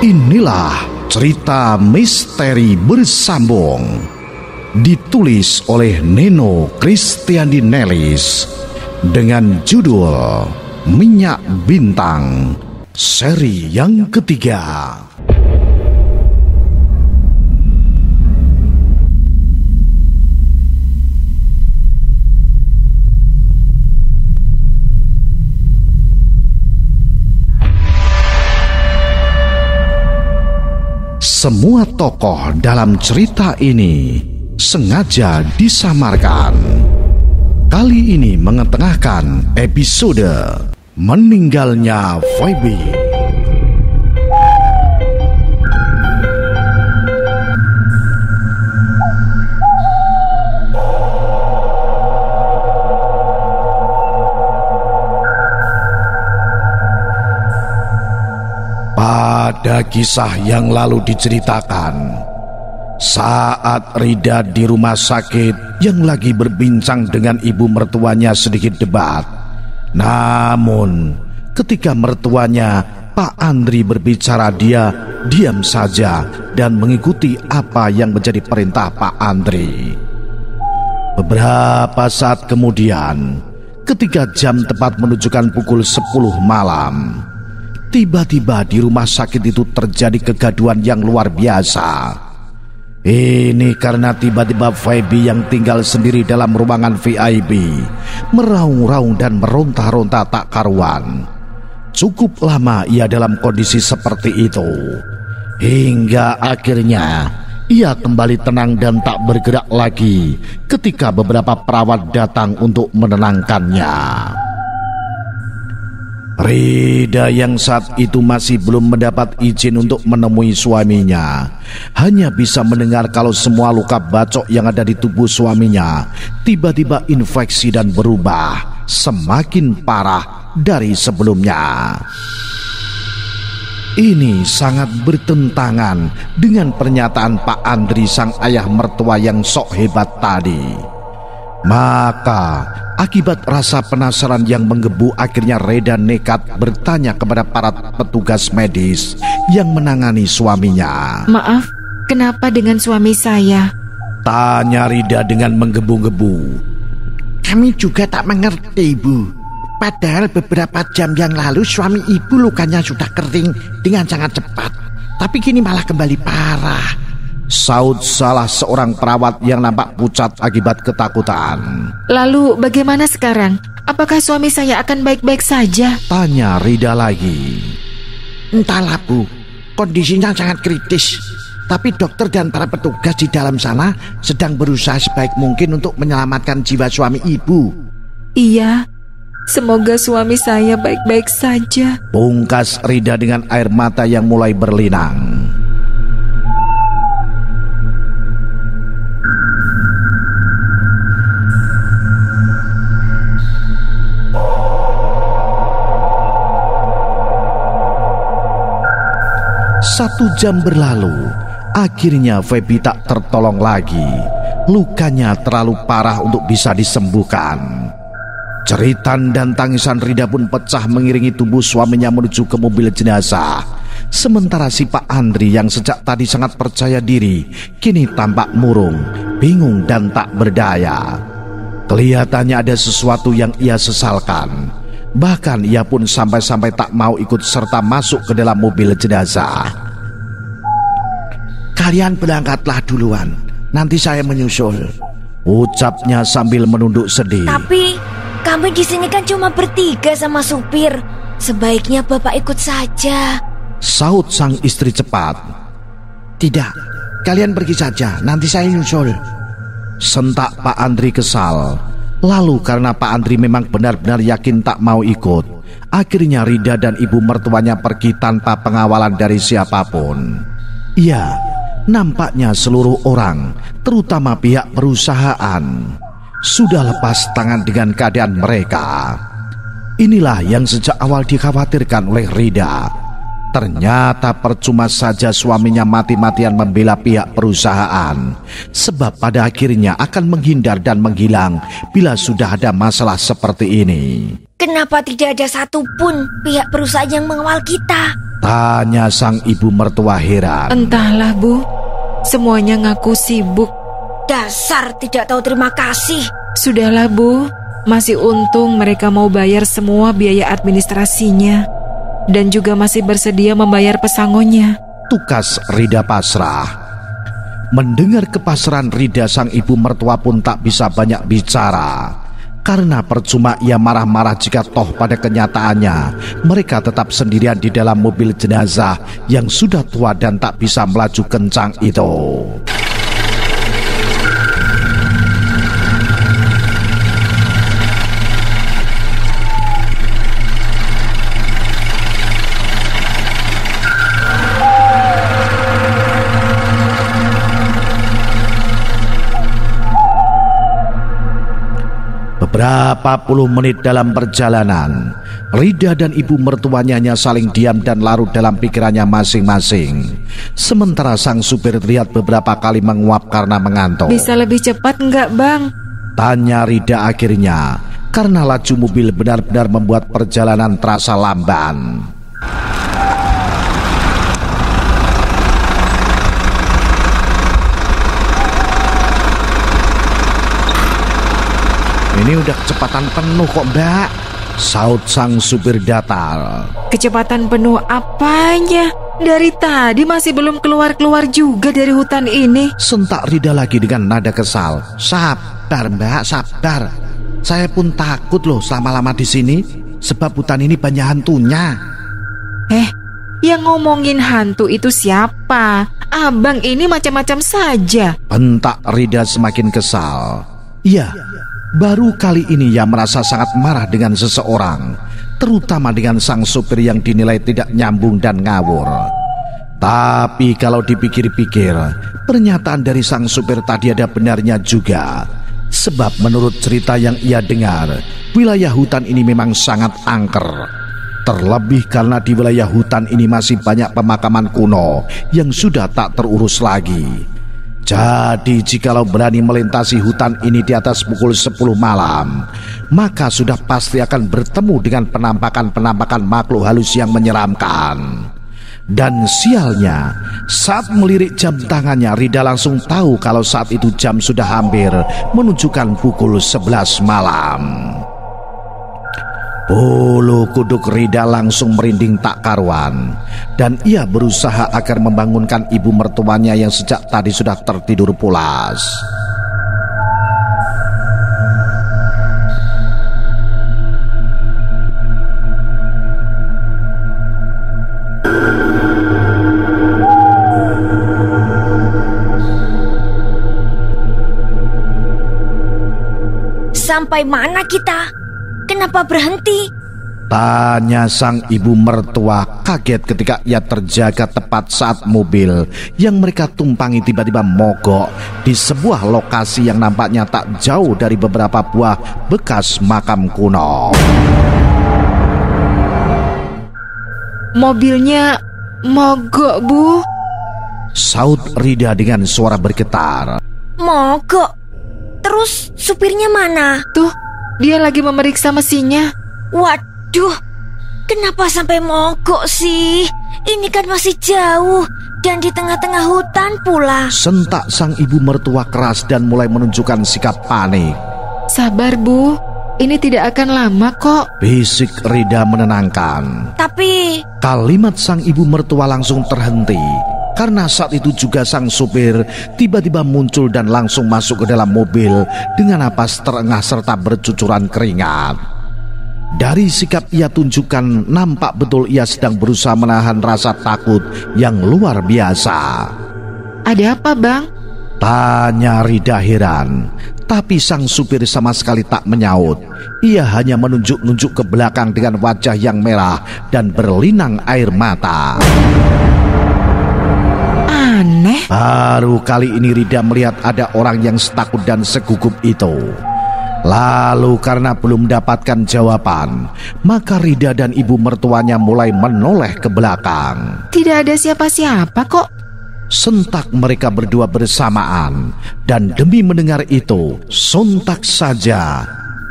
Inilah cerita misteri bersambung, ditulis oleh Neno Kristiandi Nelis dengan judul Minyak Bintang, seri yang ketiga. Semua tokoh dalam cerita ini sengaja disamarkan. Kali ini mengetengahkan episode meninggalnya Feby. Pada kisah yang lalu diceritakan, saat Rida di rumah sakit yang lagi berbincang dengan ibu mertuanya sedikit debat. Namun ketika mertuanya Pak Andri berbicara, dia diam saja dan mengikuti apa yang menjadi perintah Pak Andri. Beberapa saat kemudian, ketika jam tepat menunjukkan pukul 10 malam, tiba-tiba di rumah sakit itu terjadi kegaduhan yang luar biasa. Ini karena tiba-tiba Feby yang tinggal sendiri dalam ruangan VIP meraung-raung dan meronta-ronta tak karuan. Cukup lama ia dalam kondisi seperti itu, hingga akhirnya ia kembali tenang dan tak bergerak lagi ketika beberapa perawat datang untuk menenangkannya. Rida yang saat itu masih belum mendapat izin untuk menemui suaminya, hanya bisa mendengar kalau semua luka bacok yang ada di tubuh suaminya tiba-tiba infeksi dan berubah semakin parah dari sebelumnya. Ini sangat bertentangan dengan pernyataan Pak Andri sang ayah mertua yang sok hebat tadi. Maka akibat rasa penasaran yang menggebu, akhirnya Rida nekat bertanya kepada para petugas medis yang menangani suaminya. Maaf, kenapa dengan suami saya? Tanya Rida dengan menggebu-gebu. Kami juga tak mengerti, Bu. Padahal beberapa jam yang lalu suami ibu lukanya sudah kering dengan sangat cepat, tapi kini malah kembali parah, saut salah seorang perawat yang nampak pucat akibat ketakutan. Lalu bagaimana sekarang? Apakah suami saya akan baik-baik saja? Tanya Rida lagi. Entahlah, Bu, kondisinya sangat kritis. Tapi dokter dan para petugas di dalam sana sedang berusaha sebaik mungkin untuk menyelamatkan jiwa suami ibu. Iya, semoga suami saya baik-baik saja, pungkas Rida dengan air mata yang mulai berlinang. Satu jam berlalu, akhirnya Feby tak tertolong lagi. Lukanya terlalu parah untuk bisa disembuhkan. Jeritan dan tangisan Rida pun pecah mengiringi tubuh suaminya menuju ke mobil jenazah. Sementara si Pak Andri yang sejak tadi sangat percaya diri, kini tampak murung, bingung dan tak berdaya. Kelihatannya ada sesuatu yang ia sesalkan. Bahkan ia pun sampai-sampai tak mau ikut serta masuk ke dalam mobil jenazah. Kalian berangkatlah duluan, nanti saya menyusul, ucapnya sambil menunduk sedih. Tapi kami di sini kan cuma bertiga sama supir. Sebaiknya Bapak ikut saja, saut sang istri cepat. Tidak, kalian pergi saja, nanti saya nyusul, sentak Pak Andri kesal. Lalu karena Pak Andri memang benar-benar yakin tak mau ikut, akhirnya Rida dan ibu mertuanya pergi tanpa pengawalan dari siapapun. Ya, nampaknya seluruh orang, terutama pihak perusahaan, sudah lepas tangan dengan keadaan mereka. Inilah yang sejak awal dikhawatirkan oleh Rida. Ternyata percuma saja suaminya mati-matian membela pihak perusahaan, sebab pada akhirnya akan menghindar dan menghilang bila sudah ada masalah seperti ini. Kenapa tidak ada satupun pihak perusahaan yang mengawal kita? Tanya sang ibu mertua heran. Entahlah, Bu. Semuanya ngaku sibuk. Dasar tidak tahu terima kasih. Sudahlah, Bu. Masih untung mereka mau bayar semua biaya administrasinya. Dan juga masih bersedia membayar pesangonnya. Tukas Rida pasrah. Mendengar kepasrahan Rida, sang ibu mertua pun tak bisa banyak bicara. Karena percuma ia marah-marah jika toh pada kenyataannya mereka tetap sendirian di dalam mobil jenazah yang sudah tua dan tak bisa melaju kencang itu. Beberapa puluh menit dalam perjalanan, Rida dan ibu mertuanya hanya saling diam dan larut dalam pikirannya masing-masing. Sementara sang supir terlihat beberapa kali menguap karena mengantuk. Bisa lebih cepat enggak, Bang? Tanya Rida akhirnya, karena laju mobil benar-benar membuat perjalanan terasa lamban. Ini udah kecepatan penuh kok, Mbak, saut sang supir datar. Kecepatan penuh apanya? Dari tadi masih belum keluar-keluar juga dari hutan ini. Sentak Rida lagi dengan nada kesal. Sabar, Mbak, sabar. Saya pun takut loh lama-lama di sini, sebab hutan ini banyak hantunya. Yang ngomongin hantu itu siapa? Abang ini macam-macam saja. Bentak Rida semakin kesal. Iya, baru kali ini ia merasa sangat marah dengan seseorang, terutama dengan sang supir yang dinilai tidak nyambung dan ngawur. Tapi kalau dipikir-pikir, pernyataan dari sang supir tadi ada benarnya juga. Sebab menurut cerita yang ia dengar, wilayah hutan ini memang sangat angker. Terlebih karena di wilayah hutan ini masih banyak pemakaman kuno yang sudah tak terurus lagi. Jadi jikalau berani melintasi hutan ini di atas pukul 10 malam, maka sudah pasti akan bertemu dengan penampakan-penampakan makhluk halus yang menyeramkan. Dan sialnya, saat melirik jam tangannya, Rida langsung tahu kalau saat itu jam sudah hampir menunjukkan pukul 11 malam. Bulu kuduk Rida langsung merinding tak karuan, dan ia berusaha agar membangunkan ibu mertuanya yang sejak tadi sudah tertidur pulas. Sampai mana kita? Kenapa berhenti? Tanya sang ibu mertua kaget ketika ia terjaga tepat saat mobil yang mereka tumpangi tiba-tiba mogok di sebuah lokasi yang nampaknya tak jauh dari beberapa buah bekas makam kuno. Mobilnya mogok, Bu. Saut Rida dengan suara bergetar. Mogok? Terus supirnya mana? Tuh, dia lagi memeriksa mesinnya. Waduh, kenapa sampai mogok sih? Ini kan masih jauh dan di tengah-tengah hutan pula. Sentak sang ibu mertua keras dan mulai menunjukkan sikap panik. Sabar, Bu. Ini tidak akan lama kok. Bisik Rida menenangkan. Tapi kalimat sang ibu mertua langsung terhenti, karena saat itu juga sang supir tiba-tiba muncul dan langsung masuk ke dalam mobil dengan napas terengah serta bercucuran keringat. Dari sikap ia tunjukkan, nampak betul ia sedang berusaha menahan rasa takut yang luar biasa. Ada apa, Bang? Tanya Rida heran, tapi sang supir sama sekali tak menyaut. Ia hanya menunjuk-nunjuk ke belakang dengan wajah yang merah dan berlinang air mata. Aneh. Baru kali ini Rida melihat ada orang yang setakut dan segugup itu. Lalu karena belum mendapatkan jawaban, maka Rida dan ibu mertuanya mulai menoleh ke belakang. Tidak ada siapa-siapa kok. Sentak mereka berdua bersamaan, dan demi mendengar itu, sontak saja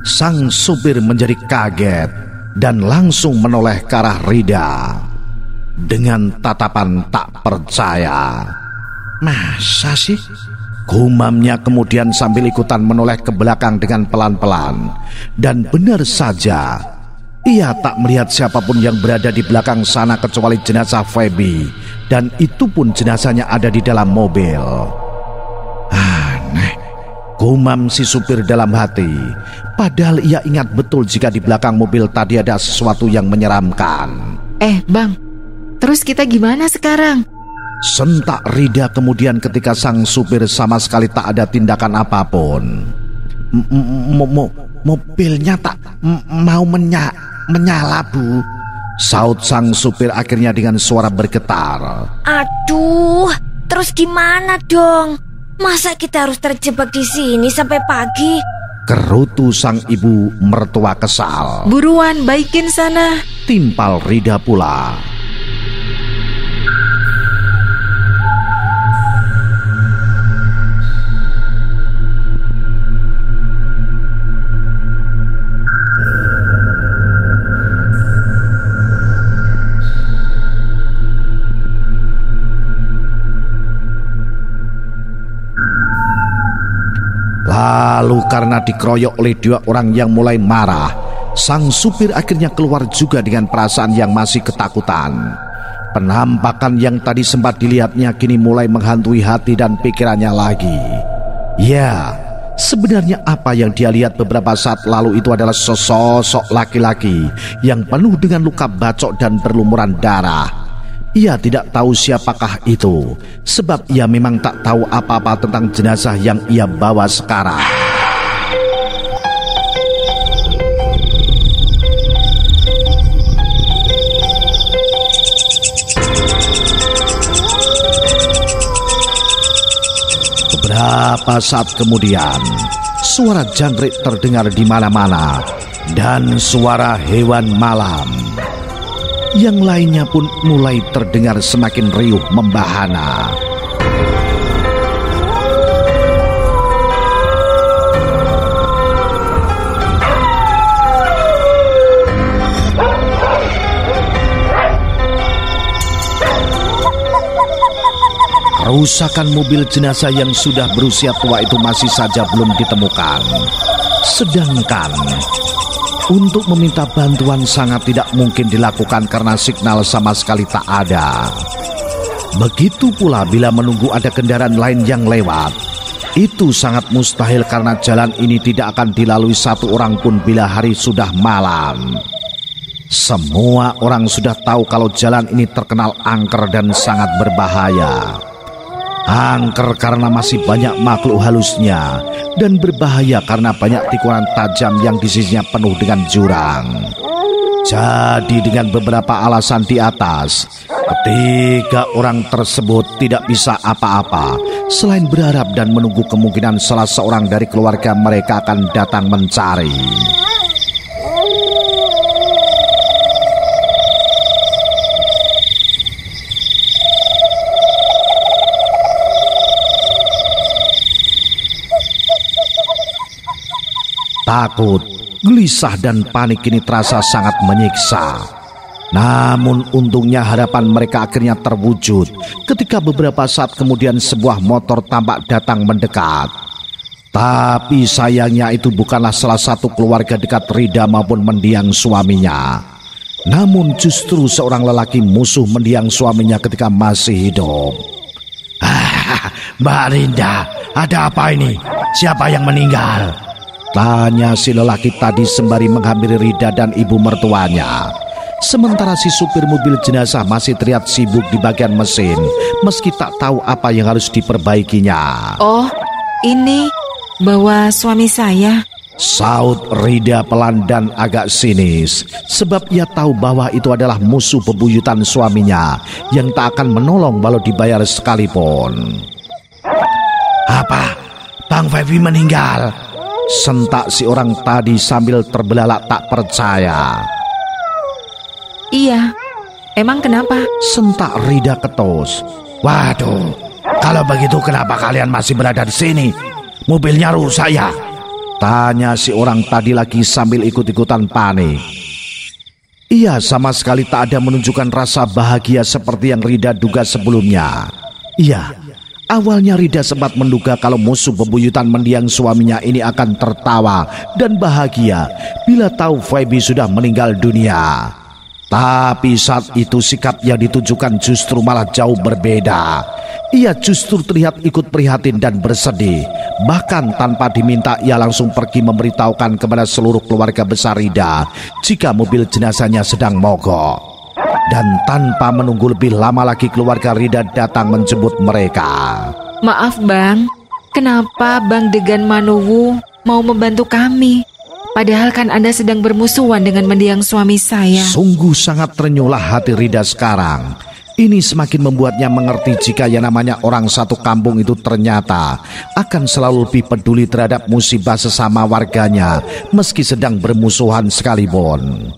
sang supir menjadi kaget dan langsung menoleh ke arah Rida. dengan tatapan tak percaya. Masa sih? Gumamnya kemudian sambil ikutan menoleh ke belakang dengan pelan-pelan. Dan benar saja, ia tak melihat siapapun yang berada di belakang sana kecuali jenazah Feby. Dan itu pun jenazahnya ada di dalam mobil. Aneh, gumam si supir dalam hati. Padahal ia ingat betul jika di belakang mobil tadi ada sesuatu yang menyeramkan. Bang, terus kita gimana sekarang? Sentak Rida kemudian ketika sang supir sama sekali tak ada tindakan apapun. Mobilnya tak mau menyala, Bu. Saut sang supir akhirnya dengan suara bergetar. Aduh, terus gimana dong? Masa kita harus terjebak di sini sampai pagi? Kerutu sang ibu mertua kesal. Buruan baikin sana. Timpal Rida pula. Lalu karena dikeroyok oleh dua orang yang mulai marah, sang supir akhirnya keluar juga dengan perasaan yang masih ketakutan. Penampakan yang tadi sempat dilihatnya kini mulai menghantui hati dan pikirannya lagi. Ya, sebenarnya apa yang dia lihat beberapa saat lalu itu adalah sesosok laki-laki yang penuh dengan luka bacok dan berlumuran darah. Ia tidak tahu siapakah itu, sebab ia memang tak tahu apa-apa tentang jenazah yang ia bawa sekarang. Beberapa saat kemudian, suara jangkrik terdengar di mana-mana dan suara hewan malam. Yang lainnya pun mulai terdengar semakin riuh membahana. Kerusakan mobil jenazah yang sudah berusia tua itu masih saja belum ditemukan. Sedangkan untuk meminta bantuan sangat tidak mungkin dilakukan karena signal sama sekali tak ada. Begitu pula bila menunggu ada kendaraan lain yang lewat. Itu sangat mustahil karena jalan ini tidak akan dilalui satu orang pun bila hari sudah malam. Semua orang sudah tahu kalau jalan ini terkenal angker dan sangat berbahaya. Angker karena masih banyak makhluk halusnya, dan berbahaya karena banyak tikungan tajam yang di sisinya penuh dengan jurang. Jadi dengan beberapa alasan di atas, ketiga orang tersebut tidak bisa apa-apa selain berharap dan menunggu kemungkinan salah seorang dari keluarga mereka akan datang mencari. Takut, gelisah dan panik ini terasa sangat menyiksa. Namun untungnya harapan mereka akhirnya terwujud ketika beberapa saat kemudian sebuah motor tampak datang mendekat. Tapi sayangnya itu bukanlah salah satu keluarga dekat Rida maupun mendiang suaminya. Namun justru seorang lelaki musuh mendiang suaminya ketika masih hidup. Mbak Rinda, ada apa ini? Siapa yang meninggal? Tanya si lelaki tadi sembari menghampiri Rida dan ibu mertuanya. Sementara si supir mobil jenazah masih terlihat sibuk di bagian mesin, meski tak tahu apa yang harus diperbaikinya. Oh, ini bawa suami saya. Saut Rida pelan dan agak sinis, sebab ia tahu bahwa itu adalah musuh bebuyutan suaminya yang tak akan menolong walau dibayar sekalipun. Apa? Bang Feby meninggal? Sentak si orang tadi sambil terbelalak tak percaya. Iya, emang kenapa? Sentak Rida ketus. Waduh, kalau begitu kenapa kalian masih berada di sini? Mobilnya rusak ya? Tanya si orang tadi lagi sambil ikut-ikutan panik. Ia sama sekali tak ada menunjukkan rasa bahagia seperti yang Rida duga sebelumnya. Iya, awalnya Rida sempat menduga kalau musuh bebuyutan mendiang suaminya ini akan tertawa dan bahagia bila tahu Feby sudah meninggal dunia. Tapi saat itu sikap yang ditujukan justru malah jauh berbeda. Ia justru terlihat ikut prihatin dan bersedih. Bahkan tanpa diminta ia langsung pergi memberitahukan kepada seluruh keluarga besar Rida jika mobil jenazahnya sedang mogok. Dan tanpa menunggu lebih lama lagi keluarga Rida datang menjemput mereka. Maaf Bang, kenapa Bang Degan Manowo mau membantu kami? Padahal kan Anda sedang bermusuhan dengan mendiang suami saya. Sungguh sangat ternyulah hati Rida sekarang. Ini semakin membuatnya mengerti jika yang namanya orang satu kampung itu ternyata akan selalu lebih peduli terhadap musibah sesama warganya meski sedang bermusuhan sekalipun.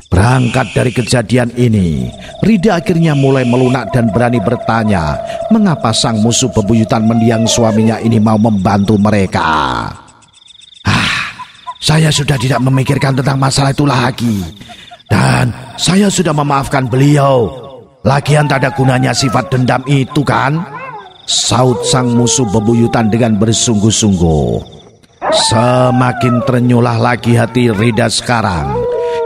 Berangkat dari kejadian ini, Rida akhirnya mulai melunak dan berani bertanya mengapa sang musuh bebuyutan mendiang suaminya ini mau membantu mereka. Saya sudah tidak memikirkan tentang masalah itu lagi. Dan saya sudah memaafkan beliau. Lagian tak ada gunanya sifat dendam itu kan? Saut sang musuh bebuyutan dengan bersungguh-sungguh. Semakin ternyulah lagi hati Rida sekarang.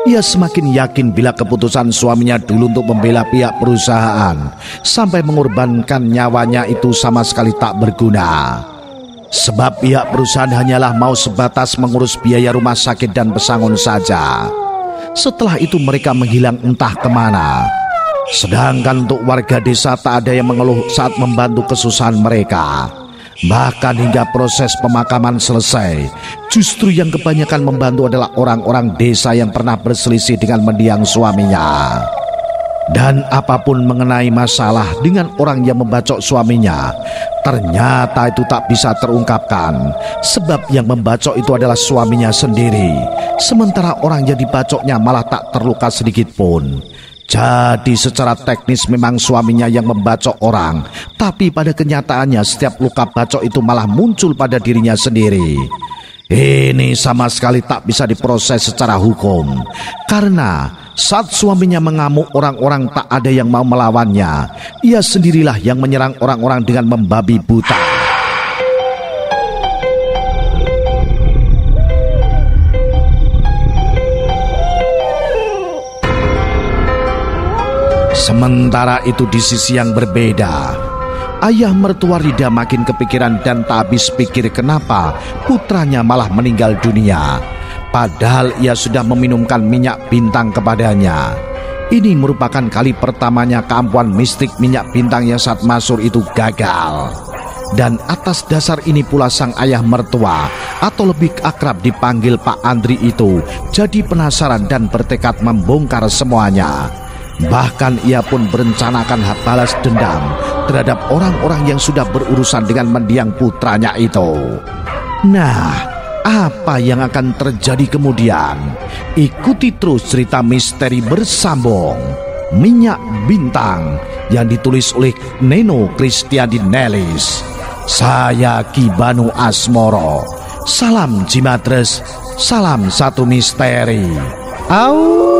Ia semakin yakin bila keputusan suaminya dulu untuk membela pihak perusahaan sampai mengorbankan nyawanya itu sama sekali tak berguna. Sebab pihak perusahaan hanyalah mau sebatas mengurus biaya rumah sakit dan pesangon saja. Setelah itu mereka menghilang entah kemana. Sedangkan untuk warga desa tak ada yang mengeluh saat membantu kesusahan mereka. Bahkan hingga proses pemakaman selesai, justru yang kebanyakan membantu adalah orang-orang desa yang pernah berselisih dengan mendiang suaminya. Dan apapun mengenai masalah dengan orang yang membacok suaminya, ternyata itu tak bisa terungkapkan. Sebab yang membacok itu adalah suaminya sendiri. Sementara orang yang dibacoknya malah tak terluka sedikit pun. Jadi secara teknis memang suaminya yang membacok orang, tapi pada kenyataannya setiap luka bacok itu malah muncul pada dirinya sendiri. Ini sama sekali tak bisa diproses secara hukum. Karena saat suaminya mengamuk orang-orang tak ada yang mau melawannya. Ia sendirilah yang menyerang orang-orang dengan membabi buta. Sementara itu di sisi yang berbeda, ayah mertua Rida makin kepikiran dan tak habis pikir kenapa putranya malah meninggal dunia. Padahal ia sudah meminumkan minyak bintang kepadanya. Ini merupakan kali pertamanya keampuhan mistik minyak bintang yang saat masyhur itu gagal. Dan atas dasar ini pula sang ayah mertua, atau lebih akrab dipanggil Pak Andri itu, jadi penasaran dan bertekad membongkar semuanya. Bahkan ia pun berencanakan balas dendam terhadap orang-orang yang sudah berurusan dengan mendiang putranya itu. Nah, apa yang akan terjadi kemudian? Ikuti terus cerita misteri bersambung Minyak Bintang yang ditulis oleh Neno Kristiadi Nelis. Saya Ki Banu Asmoro. Salam Jimatres, salam satu misteri. Au.